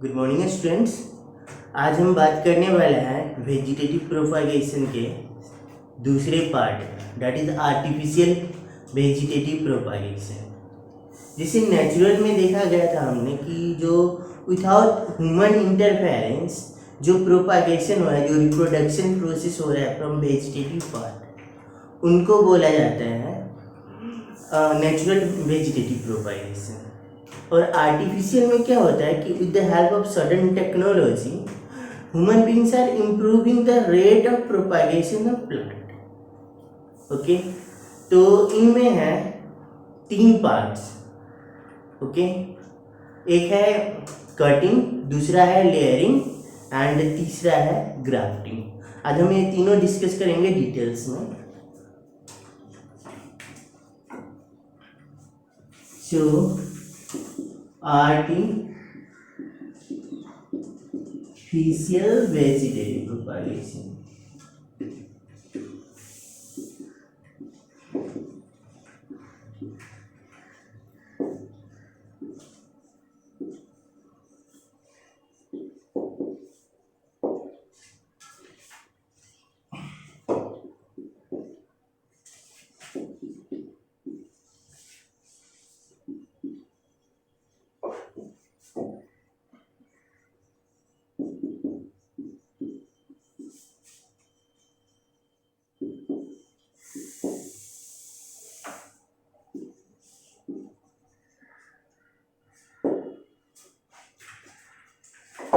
Good morning students. आज हम बात करने वाले हैं वेजिटेटिव प्रोपागेशन के दूसरे part, that is artificial vegetative propagation. जिसे नेचुरल में देखा गया था हमने कि जो विदाउट ह्यूमन इंटरफेरेंस जो प्रोपागेशन हो रहा है, जो रिप्रोडक्शन प्रोसेस हो रहा है फ्रॉम वेजिटेटिव पार्ट, उनको बोला जाता है नेचुरल वेजिटेटिव प्रोपागेशन। और आर्टिफिशियल में क्या होता है कि with the help of sudden technology human beings are improving the rate of propagation of plant. Okay, तो इनमें है 3 पार्ट्स। ओके, एक है कटिंग, दूसरा है लेयरिंग एंड तीसरा है ग्राफ्टिंग। आज हम ये तीनों डिस्कस करेंगे डिटेल्स में। सो artificial vegetative propagation.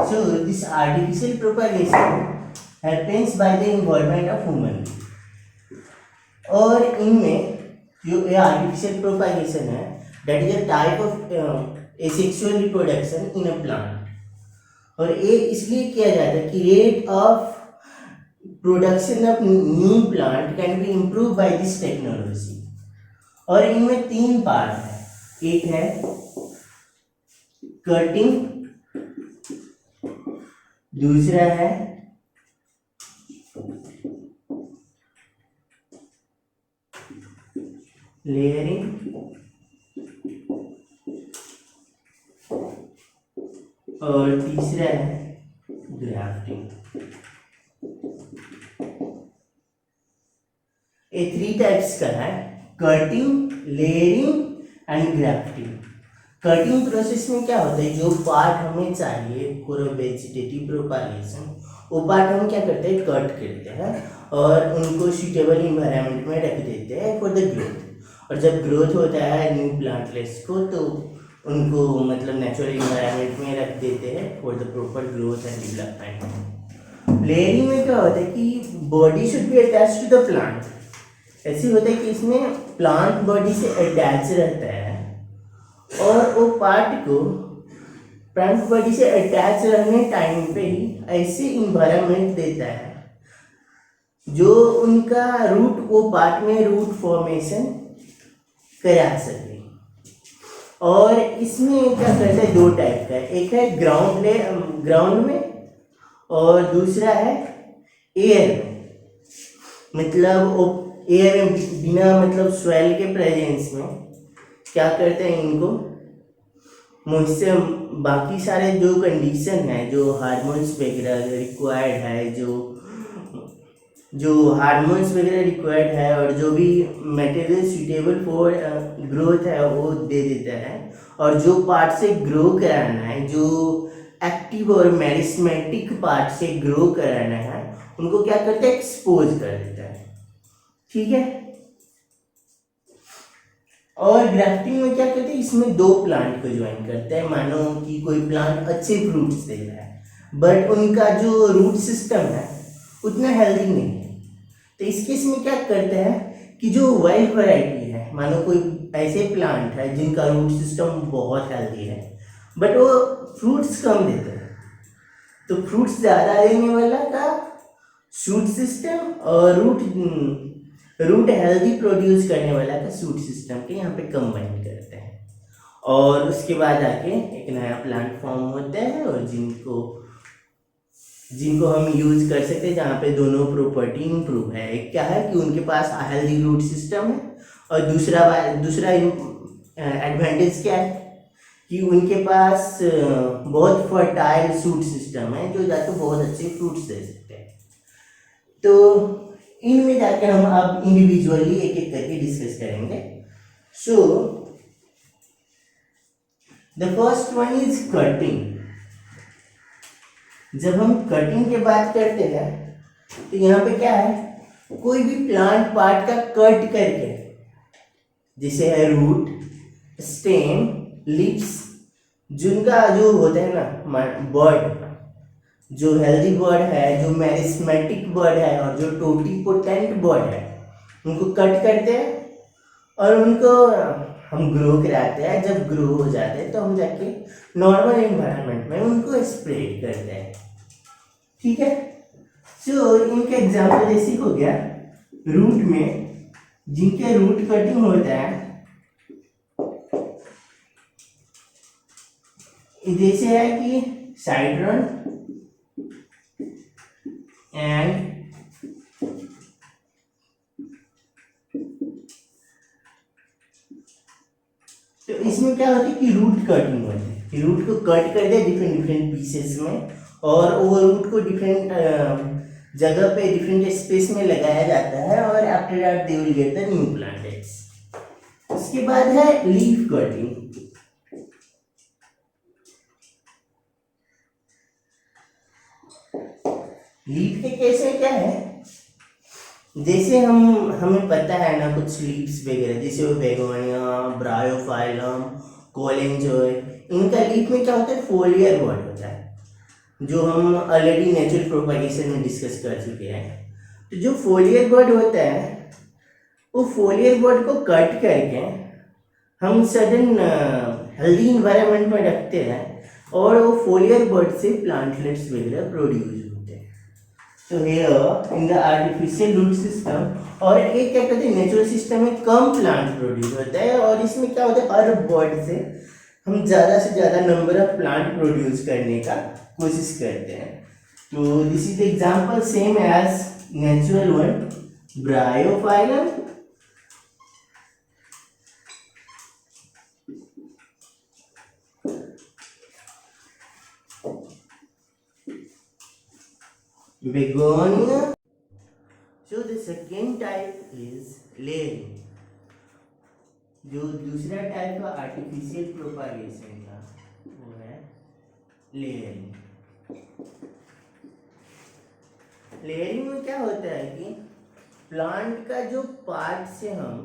So this artificial propagation happens by the involvement of human. और इनमें जो ये आर्टिफिशियल प्रोपागेशन है, that is a type of asexual reproduction in a plant. और ये इसलिए किया जाता है कि rate of production of new plant can be improve by this technology. और इनमें 3 पार्ट है, एक है कटिंग, दूसरा है लेयरिंग और तीसरा है ग्राफ्टिंग। ये 3 टाइप्स का है, cutting, layering and grafting. Cutting process में क्या होता है, जो पार्ट हमें चाहिए फॉर वेजिटेटिव प्रोपागेशन, वो पार्ट हम क्या करते हैं, कट करते हैं और उनको सूटेबल इन्वायरमेंट में रख देते हैं फॉर द ग्रोथ। और जब ग्रोथ होता है न्यू प्लांटलेट्स को, तो उनको मतलब नेचुरल इन्वायरमेंट में रख देते हैं for the proper growth and development. Layering में क्या होता है कि body should be attach to the plant. ऐसे होता है कि इसमें प्लांट बॉडी से अटैच रहता है और वो पार्ट को प्लांट बॉडी से अटैच रहने टाइम पे ही ऐसे इन्वायरमेंट देता है जो उनका रूट, वो पार्ट में रूट फॉर्मेशन करा सके। और इसमें क्या करता है, 2 टाइप का है, एक है ग्राउंड में और दूसरा है एयर में। मतलब एयर में बिना मतलब सॉइल के प्रेजेंस में क्या करते हैं, इनको मुझसे बाकी सारे जो कंडीशन है, जो हार्मोन्स वगैरह रिक्वायर्ड है, जो हार्मोन्स वगैरह रिक्वायर्ड है और जो भी मटेरियल सूटेबल फॉर ग्रोथ है वो दे देता है। और जो पार्ट से ग्रो कराना है, जो एक्टिव और मेरिस्मेटिक पार्ट से ग्रो कराना है, उनको क्या करता है, एक्सपोज कर देता है। ठीक है। और ग्राफ्टिंग में क्या करते हैं, इसमें 2 प्लांट को ज्वाइन करते हैं। मानो कि कोई प्लांट अच्छे फ्रूट्स दे रहा है बट उनका जो रूट सिस्टम है उतना हेल्दी नहीं है, तो इस केस में क्या करते हैं कि जो वाइल्ड वैरायटी है, मानो कोई ऐसे प्लांट है जिनका रूट सिस्टम बहुत हेल्दी है बट वो फ्रूट्स कम देते हैं, तो फ्रूट्स ज़्यादा देने वाला का शूट सिस्टम और रूट हेल्दी प्रोड्यूस करने वाला का शूट सिस्टम के यहाँ पे कंबाइन करते हैं। और उसके बाद आके एक नया प्लांट फॉर्म होता है और जिनको हम यूज कर सकते हैं, जहाँ पे दोनों प्रॉपर्टी इंप्रूव है। एक क्या है कि उनके पास हेल्दी रूट सिस्टम है और दूसरा एडवांटेज क्या है कि उनके पास बहुत फर्टाइल सूट सिस्टम है जो जाके बहुत अच्छे फ्रूट्स दे सकते हैं। तो इनमें जाके हम अब इंडिविजुअली एक एक करके डिस्कस करेंगे। So the first one is cutting. जब हम कटिंग की बात करते हैं तो यहाँ पे क्या है, कोई भी प्लांट पार्ट का कट करके, जैसे है रूट, स्टेम, लिप्स, जिनका जो होता है ना बर्ड, जो हेल्दी बर्ड है, जो मेरिस्मेटिक बर्ड है और जो टोटीपोटेंट बर्ड है, उनको कट करते हैं और उनको हम ग्रो कराते हैं। जब ग्रो हो जाते हैं तो हम जाके नॉर्मल एनवायरनमेंट में उनको स्प्रेड करते हैं। ठीक है। सो इनका एग्जाम्पल जैसे हो गया रूट में, जिनके रूट कटिंग होता है, जैसे है कि साइड्रन एंड तो इसमें क्या होता है कि रूट कटिंग होती है कि रूट को कट कर दिया डिफरेंट डिफरेंट पीसेस में, और वो रूट को डिफरेंट जगह पे डिफरेंट स्पेस में लगाया जाता है और after that they will get the new plants. उसके बाद है लीफ कटिंग। लीफ के केस में क्या है, जैसे हमें पता है ना कुछ लीव्स वगैरह, जैसे वो बेगोनिया, ब्रायोफाइलम, कोलेंजोय, इनका लीफ में क्या होता है, फोलियर बर्ड होता है, जो हम ऑलरेडी नेचुरल प्रोपगेशन में डिस्कस कर चुके हैं। तो जो फोलियर बर्ड होता है, वो फोलियर बर्ड को कट करके हम सडन हेल्दी इन्वायरमेंट में रखते हैं और वो फोलियर बर्ड से प्लांटलेट्स वगैरह प्रोड्यूस होते हैं। तो here in the artificial root system, और एक क्या कहते हैं नेचुरल सिस्टम में कम प्लांट प्रोड्यूस होता है, और इसमें क्या होता है हर बर्ड से हम ज़्यादा से ज़्यादा नंबर ऑफ प्लांट प्रोड्यूस करने का कोशिश करते हैं। तो this is the example same as natural one, bryophyllum, begonia. So the second type is layering. जो दूसरा टाइप का आर्टिफिशियल प्रोपागेशन का वो है लेयरिंग। लेयरिंग में क्या होता है कि प्लांट का जो पार्ट से हम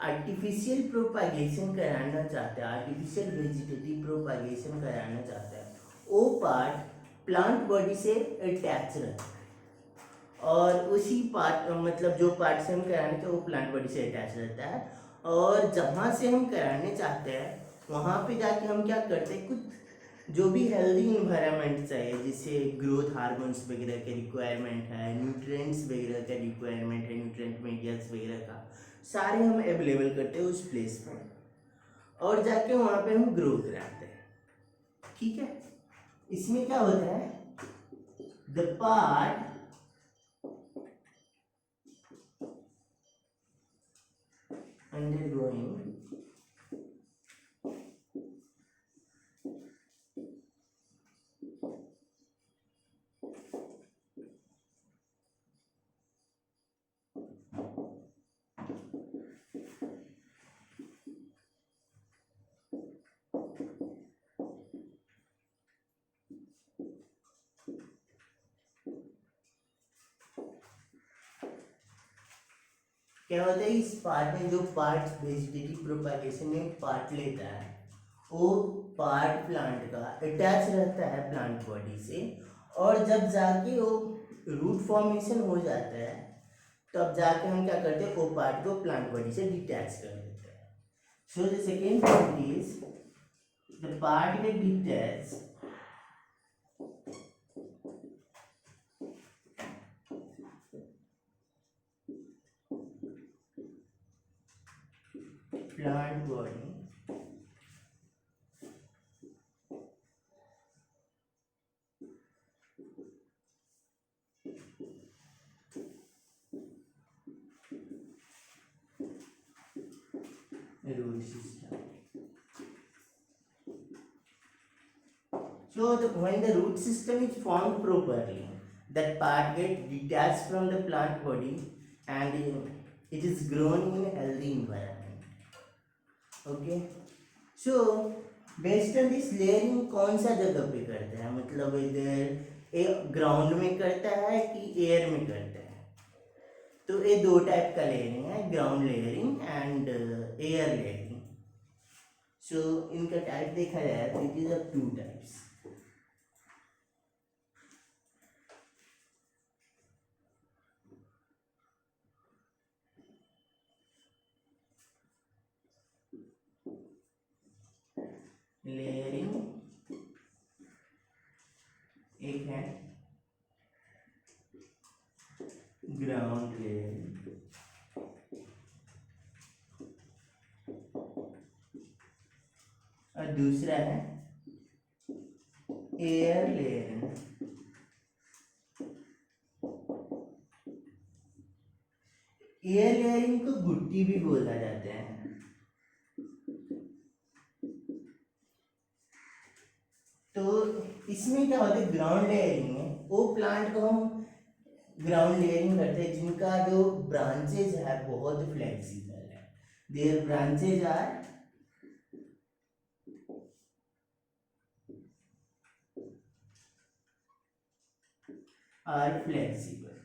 आर्टिफिशियल प्रोपागेशन कराना चाहते हैं, आर्टिफिशियल वेजिटेटिव प्रोपागेशन कराना चाहते हैं, वो पार्ट प्लांट बॉडी से अटैच रहता है, और उसी पार्ट मतलब जो पार्ट से हम कराने चाहते हैं वो प्लांट बॉडी से अटैच रहता है, और जहाँ से हम कराने चाहते हैं वहाँ पे जाके हम क्या करते हैं, कुछ जो भी हेल्दी इन्वायरमेंट चाहिए, जैसे ग्रोथ हार्मोन्स वगैरह के रिक्वायरमेंट है, न्यूट्रिएंट्स वगैरह का रिक्वायरमेंट है, न्यूट्रिएंट मीडियास वगैरह का सारे हम अवेलेबल करते हैं उस प्लेस पर, और जाके वहाँ पे हम ग्रो कराते हैं। ठीक है। इसमें क्या होता है, द पार्ट undergoing क्या होता है, इस पार्ट में जो पार्ट वेजिटेटिव प्रोपागेशन में पार्ट लेता है वो पार्ट प्लांट का अटैच रहता है प्लांट बॉडी से, और जब जाके वो रूट फॉर्मेशन हो जाता है तब जाके हम क्या करते हैं, वो पार्ट को प्लांट बॉडी से डिटैच कर देते हैं। So the second point is the part get detach plant body root system. So when the root system is formed properly, that part gets detached from the plant body and it is grown in a healthy environment. Okay. So based on this layering कौन सा जगह पे करते हैं, मतलब इधर ground में करता है कि एयर में करता है? तो ये दो टाइप का लेयरिंग है, ground layering and air layering. So इनका टाइप देखा जाए तो it is of two types. Layering एक है ग्राउंड लेयरिंग, और दूसरा है एयर लेयरिंग. एयर लेयरिंग को गुट्टी भी बोला जाता है. तो इसमें क्या होता है, ग्राउंड लेयरिंग में वो प्लांट को हम ग्राउंड लेयरिंग करते हैं जिनका जो ब्रांचेज है बहुत फ्लेक्सिबल है. Their branches are flexible.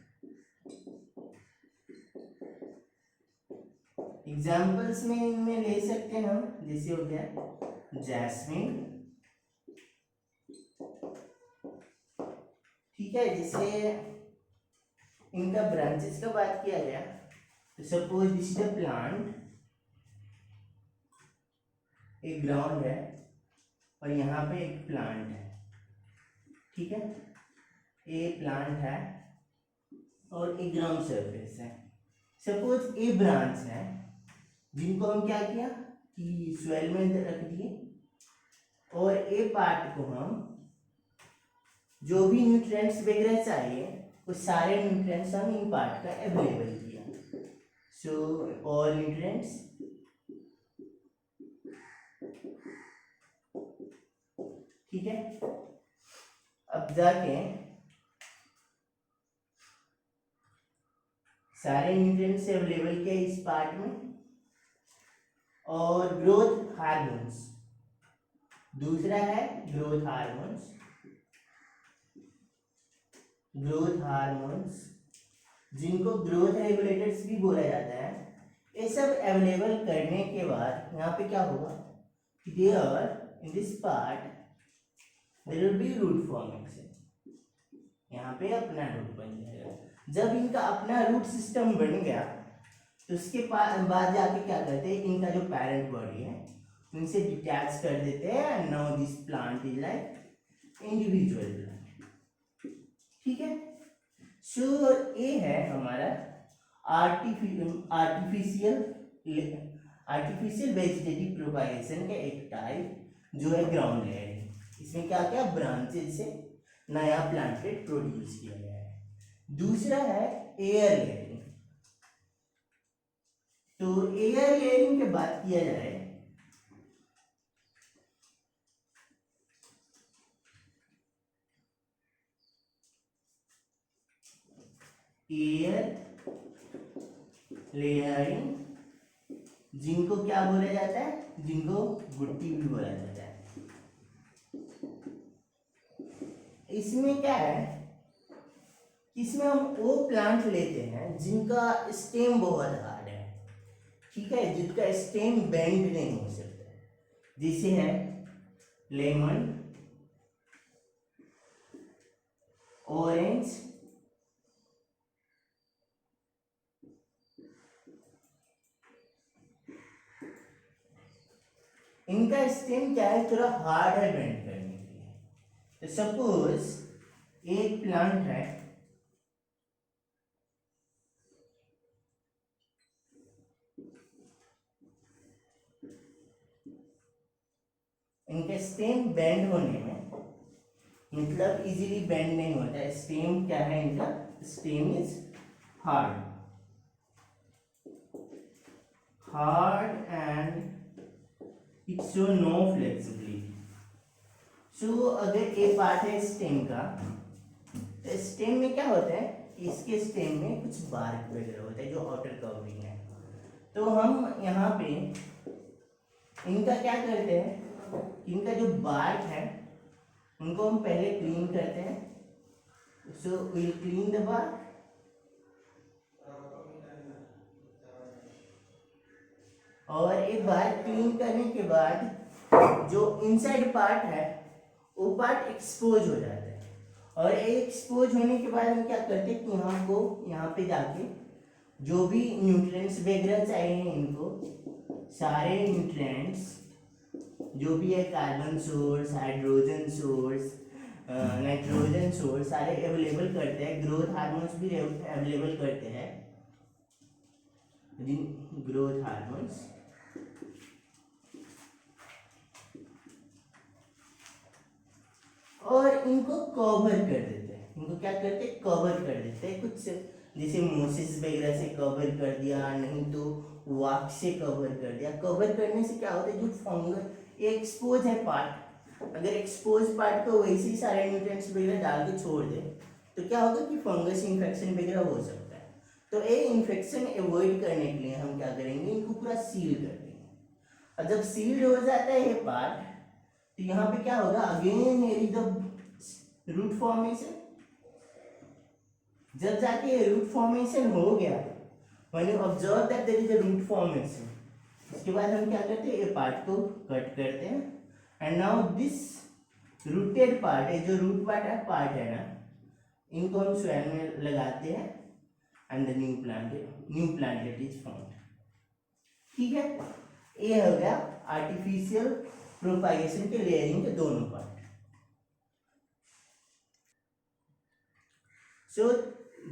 Examples में इनमें ले सकते हैं हम, जैसे हो गया जैस्मिन, ठीक है. जैसे इनका ब्रांचेस का बात किया गया तो suppose this is the plant, एक ग्राउंड है और यहाँ पे एक प्लांट है, ठीक है. ए प्लांट है और एक ग्राउंड सरफेस है. सपोज ए ब्रांच है जिनको हम क्या किया कि सॉइल में रख दिए, और ए पार्ट को हम जो भी न्यूट्रिएंट्स वगैरह चाहिए वो सारे न्यूट्रिएंट्स हम इन पार्ट का अवेलेबल किया. सो ऑल न्यूट्रिएंट्स ठीक है. अब जाके सारे न्यूट्रिएंट्स अवेलेबल किया इस पार्ट में, और ग्रोथ हार्मोन्स, दूसरा है ग्रोथ हार्मोन्स. ग्रोथ हार्मोन्स जिनको ग्रोथ रेगुलेटर्स भी बोला जाता है, ये सब अवेलेबल करने के बाद यहाँ पे क्या होगा, there in this part there will be root formation. यहाँ पे अपना रूट बन जाएगा. जब इनका अपना रूट सिस्टम बन गया तो उसके बाद जाके क्या करते हैं, इनका जो पेरेंट बॉडी है इनसे डिटैच कर देते हैं. Now this plant is like individual plant, ठीक है. सो ये है हमारा आर्टिफिशियल वेजिटेटिव प्रोपागेशन का एक टाइप जो है ग्राउंड लेयरिंग. इसमें क्या क्या ब्रांचेज से नया प्लांटेड प्रोड्यूस किया गया है. दूसरा है एयर लेयरिंग. तो एयर लेयरिंग की बात किया जाए एयर लेयरिंग जिनको क्या बोला जाता है, जिनको गुट्टी भी बोला जाता है. इसमें क्या है, इसमें हम वो प्लांट लेते हैं जिनका स्टेम बहुत हार्ड है, ठीक है, जिनका स्टेम बेंड नहीं हो सकता. जैसे है लेमन, ऑरेंज, इनका स्टेम क्या है, थोड़ा हार्ड है बेंड करने के लिए. तो सपोज एक प्लांट है, इनके स्टेम बेंड होने में मतलब इजीली बेंड नहीं होता है. स्टेम क्या है इनका, stem is hard and it show no flexibility. सो अगर ये पार्ट है स्टेम का, तो स्टेम में क्या होता है, इसके स्टेम में कुछ बार्क वगैरह होता है जो आउटर कवरिंग है। तो हम यहाँ पे इनका क्या करते हैं, इनका जो बार्क है उनको हम पहले क्लीन करते हैं। So will clean the bark, और एक बार क्लीन करने के बाद जो इनसाइड पार्ट है वो पार्ट एक्सपोज हो जाता है। और एक्सपोज होने के बाद हम क्या करते हैं कि हमको यहाँ पे जाके जो भी न्यूट्रिएंट्स वगैरह चाहिए, इनको सारे न्यूट्रिएंट्स जो भी है, carbon source, hydrogen source, nitrogen source, सारे अवेलेबल करते हैं। ग्रोथ हार्मोन्स भी अवेलेबल करते हैं, ग्रोथ हार्मोन्स। और इनको कवर कर देते हैं, इनको क्या करते हैं, कवर कर देते हैं। कुछ जैसे मोसिस वगैरह से कवर कर दिया, नहीं तो वाक से कवर कर दिया। कवर करने से क्या होता है, जो फंगस, ये एक्सपोज है पार्ट, अगर एक्सपोज पार्ट को वैसे ही सारे न्यूट्रिएंट्स वगैरह डाल के छोड़ दे तो क्या होगा कि फंगस इन्फेक्शन वगैरह हो सकता है। तो ये इन्फेक्शन अवॉइड करने के लिए हम क्या करेंगे, इनको पूरा सील कर देंगे। और जब सील्ड हो जाता है ये पार्ट, तो यहाँ पे क्या होगा, again there is the root formation. जब जाके रूट फॉर्मेशन हो गया, when you observe that there is a root formation, उसके बाद हम क्या करते हैं, ये पार्ट को कट करते हैं। And now this rooted part है, जो रूट पार्ट है ना, इनको हम सॉइल में लगाते हैं and the new plant is found. ठीक है, ये हो गया आर्टिफिशियल प्रोपागेशन के लेयरिंग के दोनों पार्ट। सो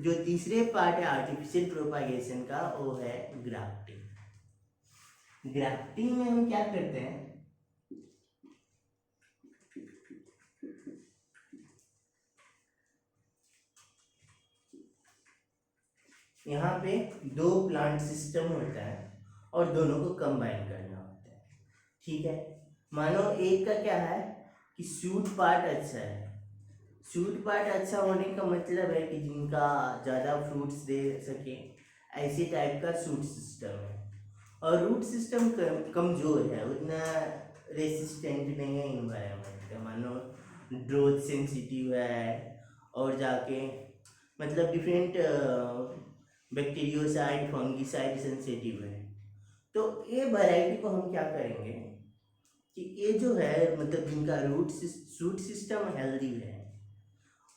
जो तीसरे पार्ट है आर्टिफिशियल प्रोपागेशन का, वो है ग्राफ्टिंग। ग्राफ्टिंग में हम क्या करते हैं, यहाँ पे दो प्लांट सिस्टम होता है और दोनों को कंबाइन करना होता है। ठीक है, मानो एक का क्या है कि शूट पार्ट अच्छा है। शूट पार्ट अच्छा होने का मतलब है कि जिनका ज़्यादा फ्रूट्स दे सके, ऐसे टाइप का शूट सिस्टम है। और रूट सिस्टम कमजोर है, उतना रेसिस्टेंट नहीं है इन्वायरमेंट का, मानो ड्रोथ सेंसिटिव है, और जाके मतलब डिफरेंट बैक्टीरियोसाइड फंगीसाइड सेंसिटिव है। तो ये वैरायटी को हम क्या करेंगे कि ये जो है, मतलब जिनका रूट सिस्टम हेल्दी है,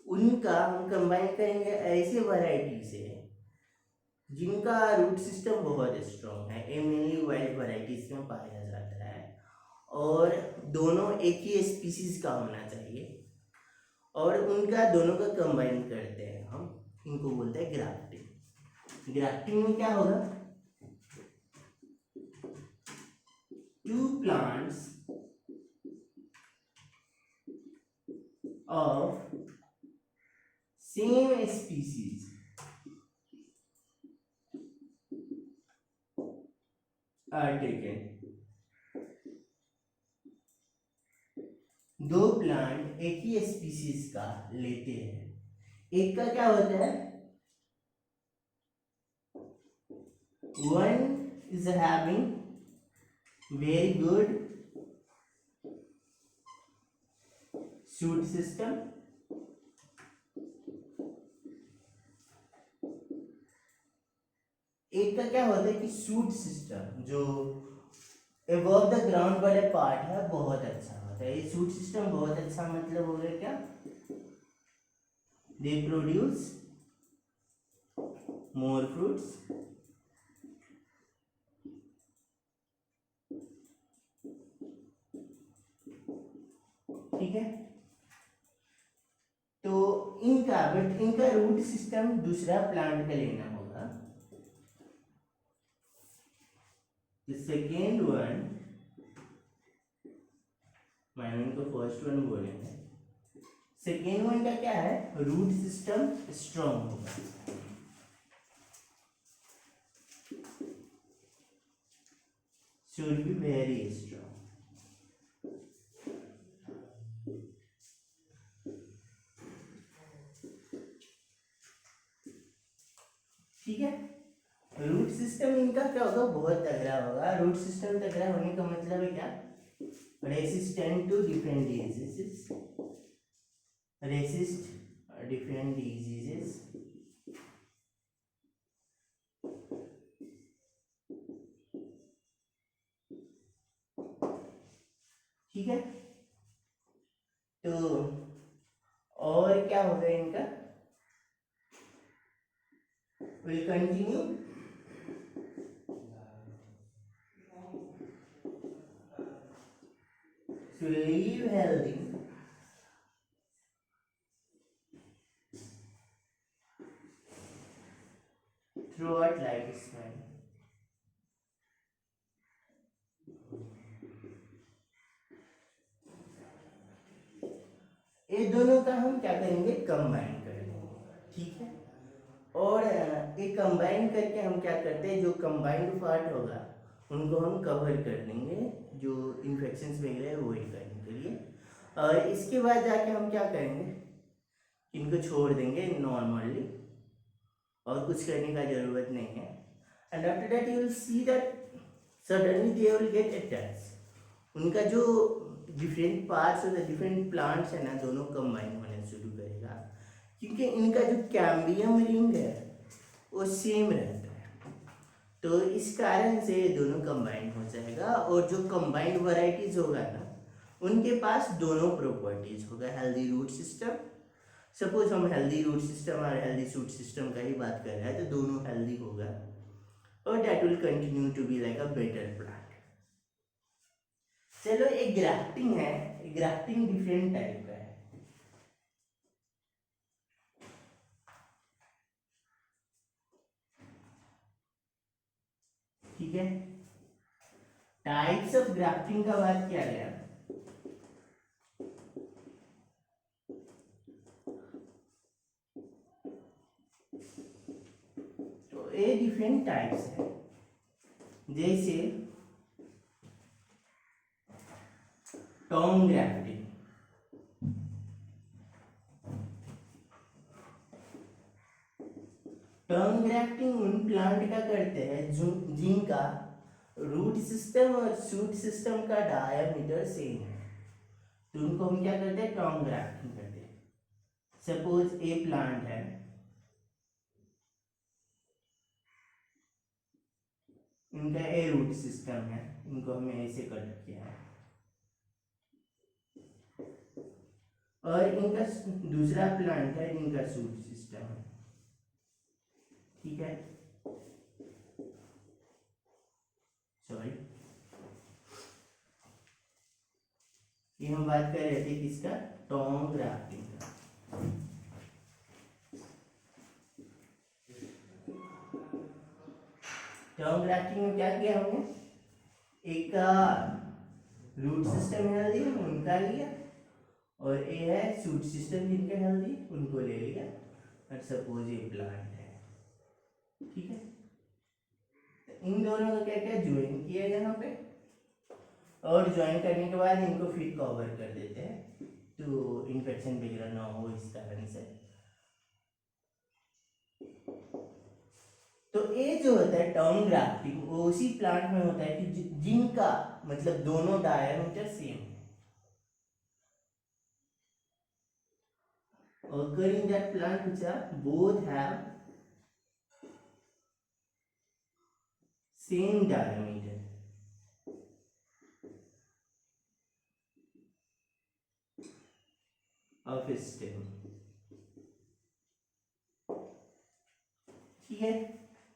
उनका हम कंबाइन करेंगे ऐसे वैरायटी से जिनका रूट सिस्टम बहुत स्ट्रॉन्ग है। ये मेनली वाइल्ड वैरायटीज में पाया जाता है, और दोनों एक ही स्पीसीज का होना चाहिए, और उनका दोनों का कंबाइन करते हैं हम, इनको बोलते हैं ग्राफ्टिंग। ग्राफ्टिंग में क्या होगा, two plants of same species are taken. दो प्लांट एक ही स्पीसीज का लेते हैं, एक का क्या होता है, one is having very good shoot system, एक का क्या होता है कि शूट सिस्टम जो अबव द ग्राउंड वाले पार्ट है बहुत अच्छा होता है। ये शूट सिस्टम बहुत अच्छा मतलब हो गया क्या, दे प्रोड्यूस मोर फ्रूट्स, ठीक है। तो इनका रूट सिस्टम दूसरा प्लांट का लेना होगा। The second one, मैंने इनको फर्स्ट वन बोले हैं, सेकेंड वन का क्या है, रूट सिस्टम स्ट्रॉन्ग होगा, should be very strong। ठीक है। रूट सिस्टम इनका क्या होगा, बहुत तगड़ा होगा। रूट सिस्टम तगड़ा होने का मतलब है क्या, resistant to different diseases, resist different diseases, ठीक है। तो और क्या होगा इनका, will continue to live healthy throughout lifespan। ये दोनों का हम क्या करेंगे, कंबाइन करेंगे, ठीक है। और ये कंबाइन करके हम क्या करते हैं, जो कंबाइंड पार्ट होगा उनको हम कवर कर देंगे, जो इन्फेक्शंस वगैरह है वही करने के लिए। और इसके बाद जाके हम क्या करेंगे, इनको छोड़ देंगे नॉर्मली, और कुछ करने का जरूरत नहीं है। And after that you will see that suddenly they will get attach, उनका जो डिफरेंट पार्ट्स और डिफरेंट प्लांट्स है ना, दोनों कंबाइन होने शुरू करेगा, क्योंकि इनका जो कैम्बियम रिंग है वो सेम रहता है। तो इस कारण से ये दोनों कंबाइन हो जाएगा, और जो कंबाइंड वैरायटीज होगा ना, उनके पास दोनों प्रॉपर्टीज होगा, हेल्दी रूट सिस्टम। सपोज हम हेल्दी रूट सिस्टम और हेल्दी शूट सिस्टम का ही बात कर रहे हैं, तो दोनों हेल्दी होगा, और that will continue to be like a better plant. चलो, एक ग्राफ्टिंग है, ग्राफ्टिंग डिफरेंट टाइप का है, ठीक है। टाइप्स ऑफ ग्राफ्टिंग का बात किया गया, तो ये डिफरेंट टाइप्स है, जैसे टॉन्ग ग्राफ्टिंग। टर्म ग्राफ्टिंग उन प्लांट का करते हैं जो जिनका रूट सिस्टम और शूट सिस्टम का डायामीटर सेम है, तो उनको हम क्या करते हैं, टर्म ग्राफ्टिंग करते हैं। सपोज ए प्लांट है, इनका ए रूट सिस्टम है, इनको हमने ऐसे कट किया है, और इनका दूसरा प्लांट है जिनका शूट सिस्टम है, ठीक है। सॉरी, ये हम बात कर रहे थे किसका, टॉन्ग ग्राफ्टिंग का। टर्म ग्राफ्टिंग में क्या किया हमने, एक का रूट सिस्टम हेल्दी है उनका लिया, और ए है शूट सिस्टम जिनका हेल्दी उनको ले लिया, और सपोज ये प्लांट है, ठीक है। तो इन दोनों को क्या क्या ज्वाइन किया यहाँ पे, और ज्वाइन करने के बाद इनको फिर कवर कर देते हैं, तो इन्फेक्शन वगैरह ना हो इस कारण से। तो ये जो होता है टर्म ग्राफ्टिंग, वो उसी प्लांट में होता है कि जिनका मतलब दोनों डायमीटर सेम है, occurring that plant which are both have same diameter, of stem, ठीक है।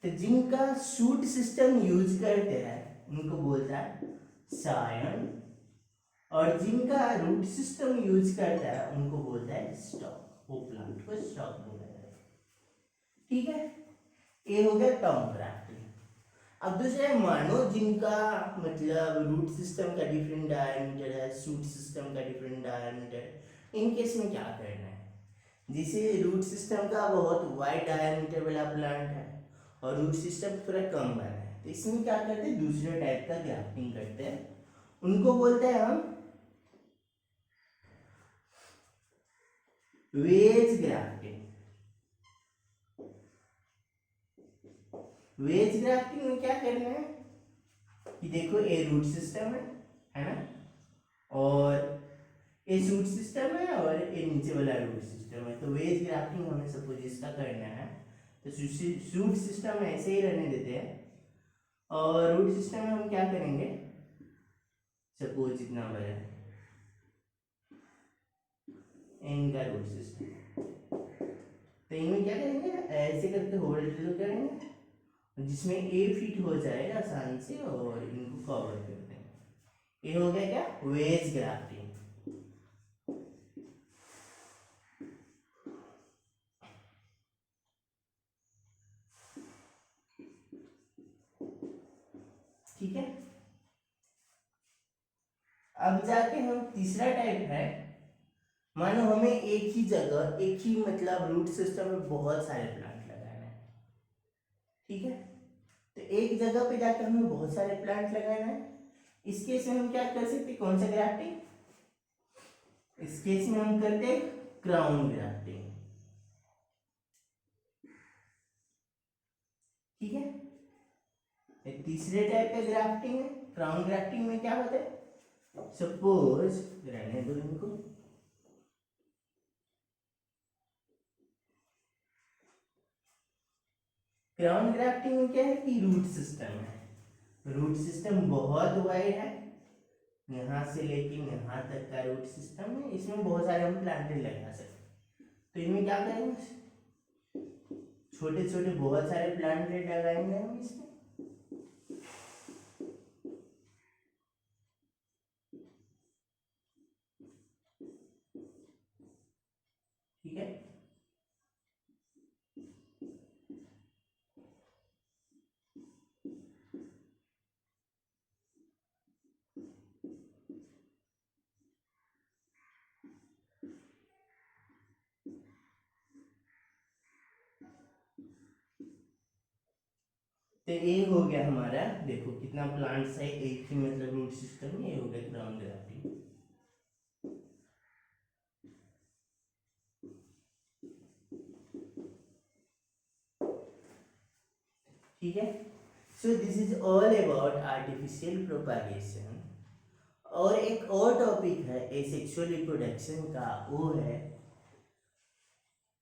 तो जिनका शूट सिस्टम यूज करते हैं उनको बोलता है सायन, और जिनका रूट सिस्टम यूज करता है उनको बोलता है स्टॉक, वो प्लांट को स्टॉक बोला जाता है, ठीक है। ये हो गया टर्म ग्राफ्टिंग। अब दूसरा है, मानो जिनका मतलब रूट सिस्टम का डिफरेंट डायमीटर है, शूट सिस्टम का डिफरेंट डायमीटर है, इन केस में क्या करना है, जिसे रूट सिस्टम का बहुत वाइड डायमीटर वाला प्लांट है और रूट सिस्टम थोड़ा कम वाला है, तो इसमें क्या करते हैं, दूसरे टाइप का ग्राफ्टिंग करते हैं, उनको बोलते हैं हम वेज ग्राफ्टिंग, वेज ग्राफ्टिंग में क्या करना है कि देखो ये रूट सिस्टम है ना, और ये शूट सिस्टम है और ये नीचे वाला रूट सिस्टम है। तो वेज ग्राफ्टिंग हमें सपोज इसका करना है, तो शूट सिस्टम ऐसे ही रहने देते हैं, और रूट सिस्टम में हम क्या करेंगे, सपोज इतना बड़ा इनका रूट सिस्टम, तो इनमें क्या करेंगे, ऐसे करके होल्ड करेंगे जिसमें ए फिट हो जाए आसानी से, और इनको कवर कर देंगे। ये हो गया क्या, वेज ग्राफ्टिंग। ठीक है, अब जाके हम तीसरा टाइप है, मानो हमें एक ही जगह, एक ही मतलब रूट सिस्टम में बहुत सारे प्लांट लगाना है। ठीक है, तो एक जगह पे जाकर हमें बहुत सारे प्लांट लगाना है। इस केस में हम क्या कर सकते, कौन सा ग्राफ्टिंग, इस केस में हम करते हैं क्राउन ग्राफ्टिंग। ठीक है, तीसरे टाइप का ग्राफ्टिंग है। क्राउन ग्राफ्टिंग में क्या होता है, सपोज रहने दो इनको, क्राउन ग्राफ्टिंग में क्या है कि रूट सिस्टम है, रूट सिस्टम बहुत वाइड है, यहाँ से लेके यहाँ तक का रूट सिस्टम है, इसमें बहुत सारे हम प्लांटेड लगा सकते। तो इनमें क्या करेंगे, छोटे छोटे बहुत सारे प्लांटेड लगाएंगे हम इसमें। ठीक है, तो ये हो गया हमारा, देखो कितना प्लांट्स है एक ही मतलब रूट सिस्टम में, ये हो गया क्राउन ग्राफ्टिंग। ठीक है, so this is all about artificial propagation. और एक और टॉपिक है एसेक्सुअल रिप्रोडक्शन का, वो है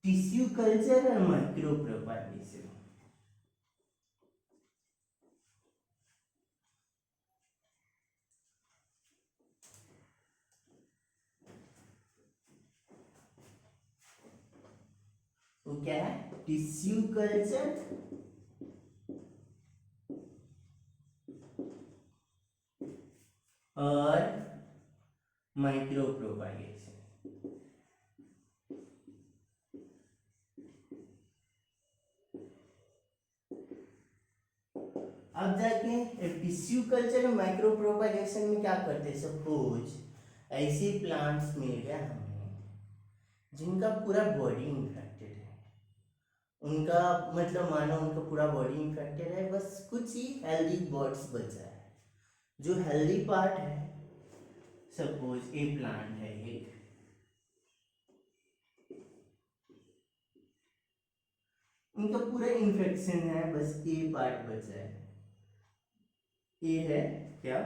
टिश्यू कल्चर और माइक्रो प्रोपागेशन। वो क्या है, टिश्यू कल्चर और माइक्रो प्रोपागेशन। अब जाके टिश्यू कल्चर और माइक्रो प्रोपागेशन में क्या करते हैं, सपोज ऐसे प्लांट्स मिल गया हमें जिनका पूरा बॉडी इन्फेक्टेड है, उनका मतलब मानो उनका पूरा बॉडी इन्फेक्टेड है, बस कुछ ही हेल्दी बर्ड्स बचा है। जो हेल्दी पार्ट है, सपोज ए प्लांट है एक, उनका पूरा इन्फेक्शन है, बस ए पार्ट बचा है। ये है क्या,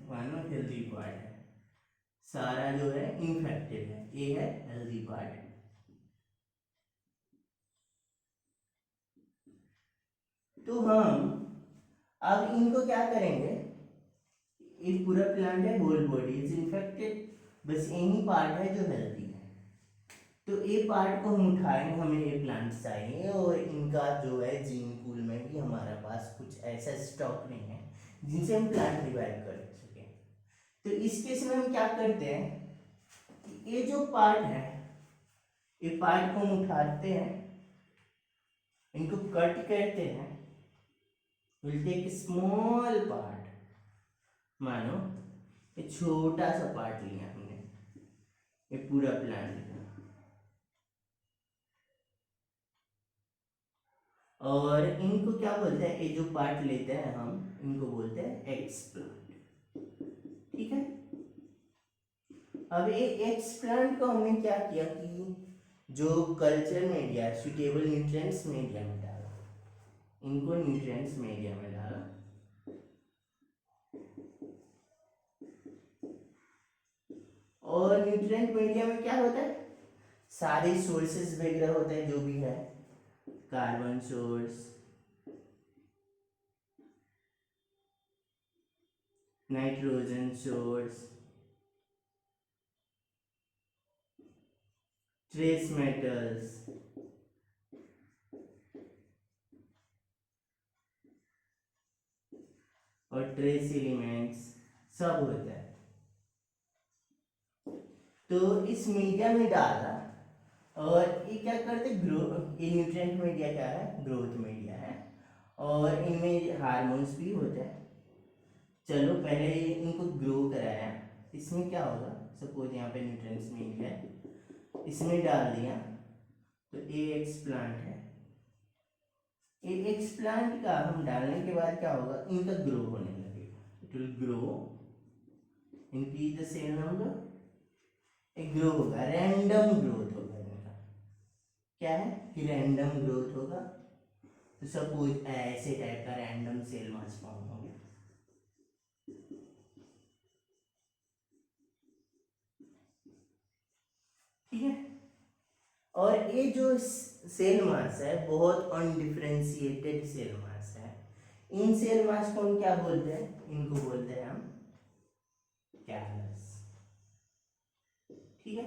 मानो हेल्दी पार्ट है, सारा जो है इन्फेक्टेड है, ये है हेल्दी पार्ट। तो हम अब इनको क्या करेंगे, ये पूरा प्लांट है, होल बॉडी इज इन्फेक्टेड, बस यही पार्ट है जो हेल्दी है। तो ये पार्ट को हम उठाएंगे, हमें ये प्लांट चाहिए, और इनका जो है जीन पूल में भी हमारे पास कुछ ऐसा स्टॉक नहीं है जिनसे हम प्लांट रिवाइव कर सके। तो इस केस में हम क्या करते हैं कि ये जो पार्ट है, ये पार्ट को हम उठाते हैं, इनको कट करते हैं, विल टेक स्मॉल पार्ट, मानो ये छोटा सा पार्ट लिया हमने, ये पूरा प्लांट लिया, और इनको क्या बोलते हैं, ये जो पार्ट लेते हैं हम इनको बोलते हैं एक्सप्लांट। ठीक है, अब ये एक्सप्लांट को हमने क्या किया कि जो culture media, suitable nutrients media में डाला, इनको न्यूट्रिएंट्स मीडिया में डाला, और न्यूट्रिएंट मीडिया में क्या होता है, सारे सोर्सेस वगैरह होते हैं जो भी है, carbon source, nitrogen source, trace metals, और ट्रेस एलिमेंट्स सब होता है। तो इस मीडिया में डाला, और ये क्या करते, ग्रो, ये न्यूट्रिएंट मीडिया क्या है, ग्रोथ मीडिया है, और इनमें हार्मोन्स भी होते हैं। चलो पहले इनको ग्रो कराया, इसमें क्या होगा, सपोज यहाँ पे न्यूट्रिएंट्स मीडिया है, इसमें डाल दिया, तो ए एक्स प्लांट है, ए एक्स प्लांट का हम डालने के बाद क्या होगा, इनका ग्रो होने लगेगा, it will grow, increase the cell number, एक ग्रो होगा, रैंडम ग्रोथ होगा इनका, क्या है कि रैंडम ग्रोथ होगा। तो सपोज ऐसे टाइप का रैंडम सेल मास फॉर्म हो गया, ठीक है। और ये जो सेल मास है बहुत अनडिफरेंशिएटेड सेल मास है, इन सेल मास को हम क्या बोलते हैं, इनको बोलते हैं हम कैलस, ठीक है।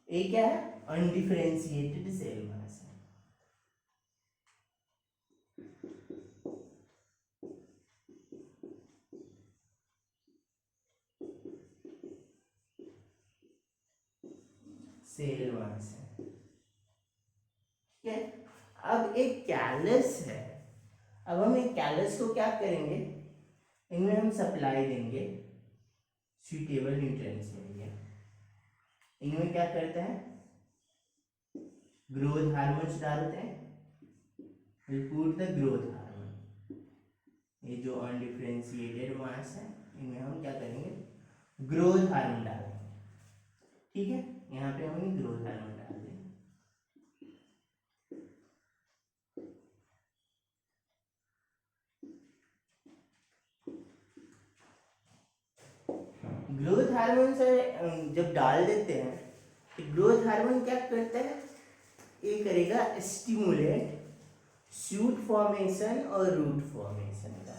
ये क्या है, अनडिफरेंशिएटेड सेल मास है। सेल मास है, ठीक है। अब एक कैलस है, अब हम एक कैलस को क्या करेंगे, इनमें हम सप्लाई देंगे सुइटेबल न्यूट्रिएंट्स देंगे, इनमें क्या करते हैं, ग्रोथ हार्मोन्स डालते हैं, पुट द ग्रोथ हार्मोन, ये जो अनडिफरेंशिएटेड मास है इनमें हम क्या करेंगे, ग्रोथ हार्मोन डालेंगे, ठीक है। यहाँ पे हम ग्रोथ हार्मोन डाल देंगे। ग्रोथ हार्मोन से जब डाल देते हैं तो ग्रोथ हार्मोन क्या करता है, ये करेगा स्टिमुलेट शूट फॉर्मेशन और रूट फॉर्मेशन का,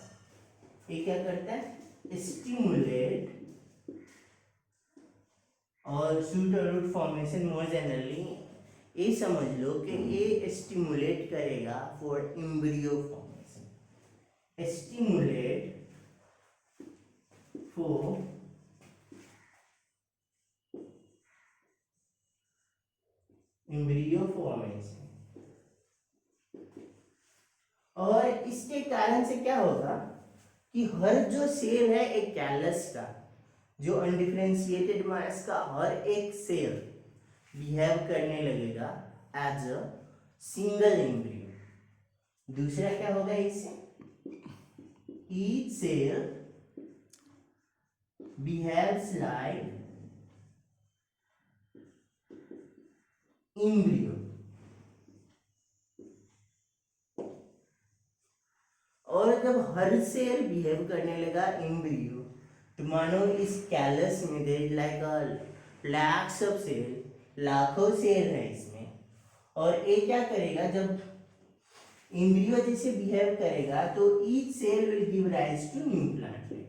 ये क्या करता है, स्टिमुलेट और शूट और रूट फॉर्मेशन, मोर जनरली ये समझ लो कि ये स्टिमुलेट करेगा for embryo formation, stimulate for embryo formation. और इसके कारण से क्या होगा कि हर जो सेल है एक कैलस का, जो अनडिफरेंशिएटेड मास का हर एक सेल बिहेव करने लगेगा एज अ सिंगल एम्ब्रियो। दूसरा क्या होगा इससे, each cell behaves like embryo, और जब हर सेल बिहेव करने लगा एम्ब्रियो, तो मानो इस कैलस में there is like a lakhs of cell, लाखों सेल है इसमें, और ये क्या करेगा, जब एम्ब्रियो जैसे बिहेव करेगा तो each cell will give rise to new plantlet.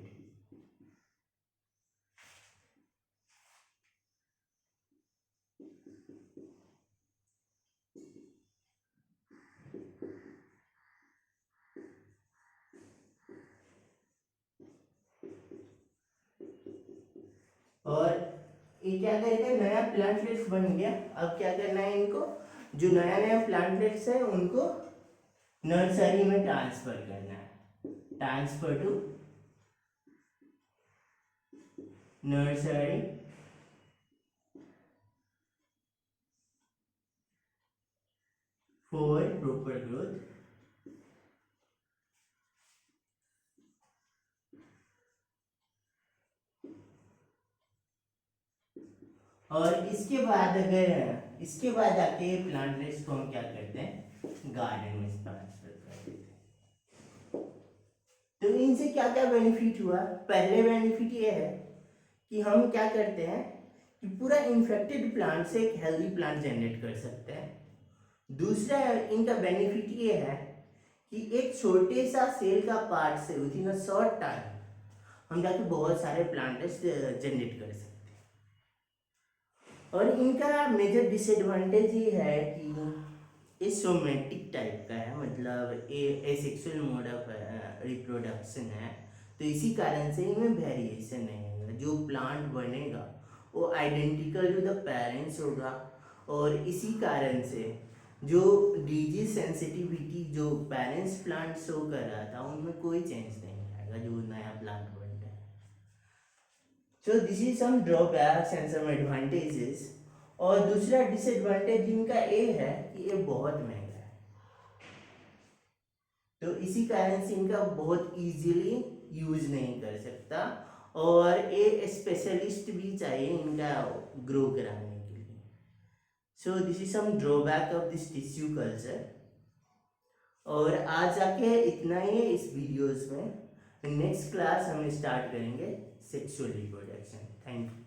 और ये क्या करेगा, नया प्लांटलेट्स बन गया। अब क्या करना है इनको, जो नया नया प्लांटलेट्स है उनको नर्सरी में ट्रांसफर करना है, transfer to nursery for proper growth. और इसके बाद आके प्लांटलेट्स को हम क्या करते हैं, गार्डन में ट्रांसफर करते हैं। तो इनसे क्या क्या बेनिफिट हुआ? पहले बेनिफिट ये है कि हम क्या करते हैं कि पूरा इन्फेक्टेड प्लांट से एक हेल्दी प्लांट जनरेट कर सकते हैं। दूसरा इनका बेनिफिट ये है कि एक छोटे सा सेल का पार्ट से with in a short time हम जाके बहुत सारे प्लांट्स जनरेट कर सकते हैं। और इनका मेजर डिसएडवांटेज ये है कि ये सोमेटिक टाइप का है, मतलब एसेक्सुअल मोड ऑफ रिप्रोडक्शन है। तो इसी कारण से इनमें वेरिएशन नहीं होगा, जो प्लांट बनेगा वो आइडेंटिकल टू द पेरेंट्स होगा। और इसी कारण से जो डिजीज सेंसिटिविटी जो पेरेंट्स प्लांट शो कर रहा था उनमें कोई चेंज नहीं आएगा जो नया प्लांट बनता है। So this is some drawbacks and some advantages. और दूसरा डिसएडवांटेज इनका ये है कि ये बहुत महंगा है, तो इसी कारण से इनका बहुत इजीली यूज नहीं कर सकता, और ये स्पेशलिस्ट भी चाहिए इनका ग्रो कराने के लिए। So this is some drawback of this tissue culture. और आज जाके इतना ही है इस वीडियोस में। नेक्स्ट क्लास हम स्टार्ट करेंगे सेक्सुअल रिप्रोडक्शन। Thank you.